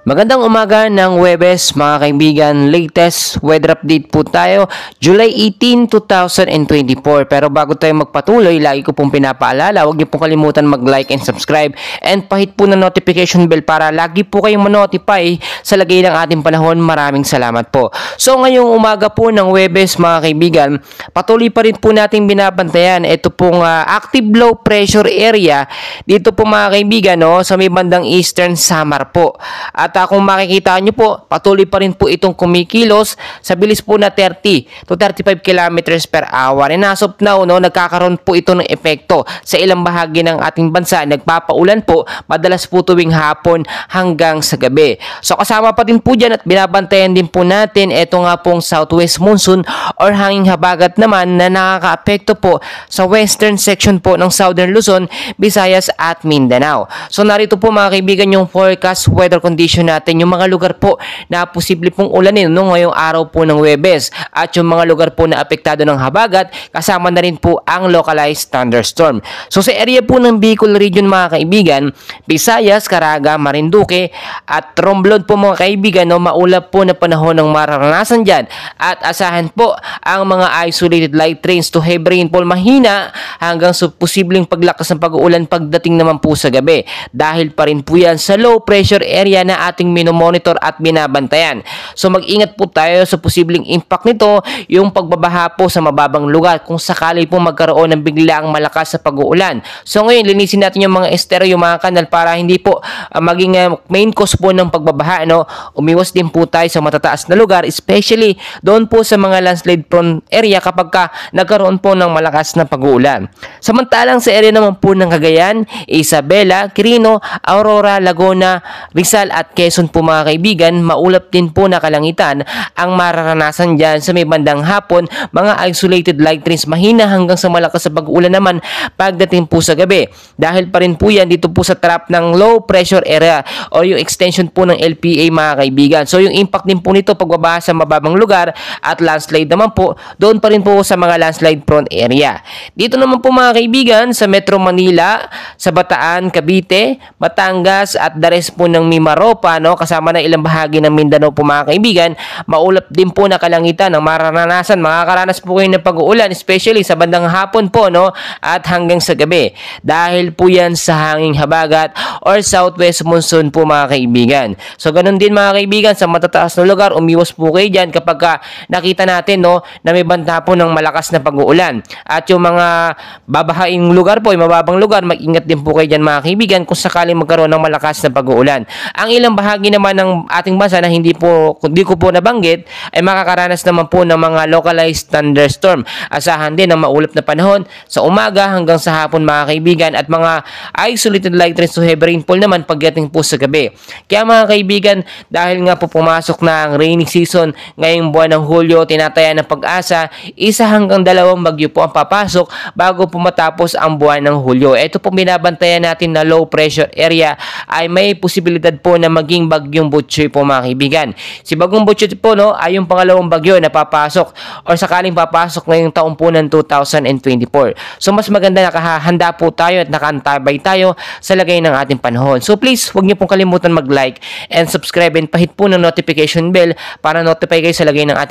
Magandang umaga ng Huwebes mga kaibigan, latest weather update po tayo, July 18, 2024. Pero bago tayo magpatuloy, lagi ko pong pinapaalala, huwag niyo pong kalimutan mag-like and subscribe and pahit po ng notification bell para lagi po kayong ma-notify sa lagay ng ating panahon. Maraming salamat po. So ngayong umaga po ng Huwebes mga kaibigan, patuloy pa rin po nating binabantayan ito pong active low pressure area dito po mga kaibigan, no, sa may bandang Eastern Samar po. At kung makikita nyo po, patuloy pa rin po itong kumikilos sa bilis po na 30 to 35 kilometers per hour. And as of now, no, nagkakaroon po ito ng epekto sa ilang bahagi ng ating bansa. Nagpapaulan po, madalas po tuwing hapon hanggang sa gabi. So kasama pa din po dyan at binabantayan din po natin ito nga pong southwest monsoon or hanging habagat naman na nakaka-apekto po sa western section po ng Southern Luzon, Visayas at Mindanao. So narito po mga kaibigan yung forecast weather condition natin, yung mga lugar po na posible pong ulanin no, ngayong araw po ng Huwebes at yung mga lugar po na apektado ng habagat, kasama na rin po ang localized thunderstorm. So sa area po ng Bicol region mga kaibigan, Visayas, Caraga, Marinduque at Romblon po mga kaibigan, no, maulap po na panahon ng mararanasan dyan at asahan po ang mga isolated light rains to heavy rainfall mahina hanggang sa posibleng paglakas ng pag-uulan pagdating naman po sa gabi. Dahil pa rin po yan sa low pressure area na ating minomonitor at binabantayan. So mag-ingat po tayo sa posibleng impact nito, yung pagbabaha po sa mababang lugar kung sakali po magkaroon ng biglaang malakas sa pag-uulan. So ngayon, linisin natin yung mga esteryo, yung mga kanal para hindi po maging main cause po ng pagbabaha. No? Umiwas din po tayo sa matataas na lugar, especially doon po sa mga landslide prone area kapag nagkaroon po ng malakas na pag-uulan. Samantalang sa area naman po ng Cagayan, Isabela, Quirino, Aurora, Laguna, Rizal at Quezon po mga kaibigan, maulap din po na kalangitan ang mararanasan dyan sa may bandang hapon, mga isolated light rains mahina hanggang sa malakas sa pag-ulan naman pagdating po sa gabi. Dahil pa rin po yan dito po sa trap ng low pressure area o yung extension po ng LPA mga kaibigan. So yung impact din po nito pagbabaha sa mababang lugar at landslide naman po doon pa rin po sa mga landslide prone area. Dito naman po mga kaibigan sa Metro Manila, sa Bataan, Cavite, Batangas at the rest po ng Mimaropa, no, kasama na ilang bahagi ng Mindanao po mga kaibigan, maulap din po na kalangitan ang mararanasan. Makakaranas po kayo ng pag-uulan especially sa bandang hapon po, no, at hanggang sa gabi. Dahil po yan sa hanging habagat or southwest monsoon po mga kaibigan. So ganun din mga kaibigan sa matataas na lugar, umiwas po kayo dyan kapag nakita natin, no, na may banta po ng malakas na pag-uulan. At yung mga babahaing lugar po, yung mababang lugar, mag-ingat din po kayo dyan mga kaibigan kung sakaling magkaroon ng malakas na pag-uulan. Ang ilang bahagi naman ng ating bansa na hindi ko po nabanggit ay makakaranas naman po ng mga localized thunderstorm. Asahan din ang maulap na panahon sa umaga hanggang sa hapon mga kaibigan at mga isolated light rains to heavy rainfall naman pagdating po sa gabi. Kaya mga kaibigan, dahil nga po pumasok na ang rainy season ngayong buwan ng Hulyo, tinataya ng Pag-asa, 1 hanggang 2 bagyo po ang papasok bago po matapos ang buwan ng Hulyo. Ito po binabantayan natin na low pressure area ay may posibilidad po na maging bagyong Butchoy po mga kaibigan. Si bagong Butchoy po, no, ay yung pangalawang bagyo na papasok or sakaling papasok ngayong taong po ng 2024. So mas maganda nakahanda po tayo at nakaantabay tayo sa lagay ng ating panahon. So please, huwag niyo pong kalimutan mag-like and subscribe and pahit po ng notification bell para notify kayo sa lagay ng ating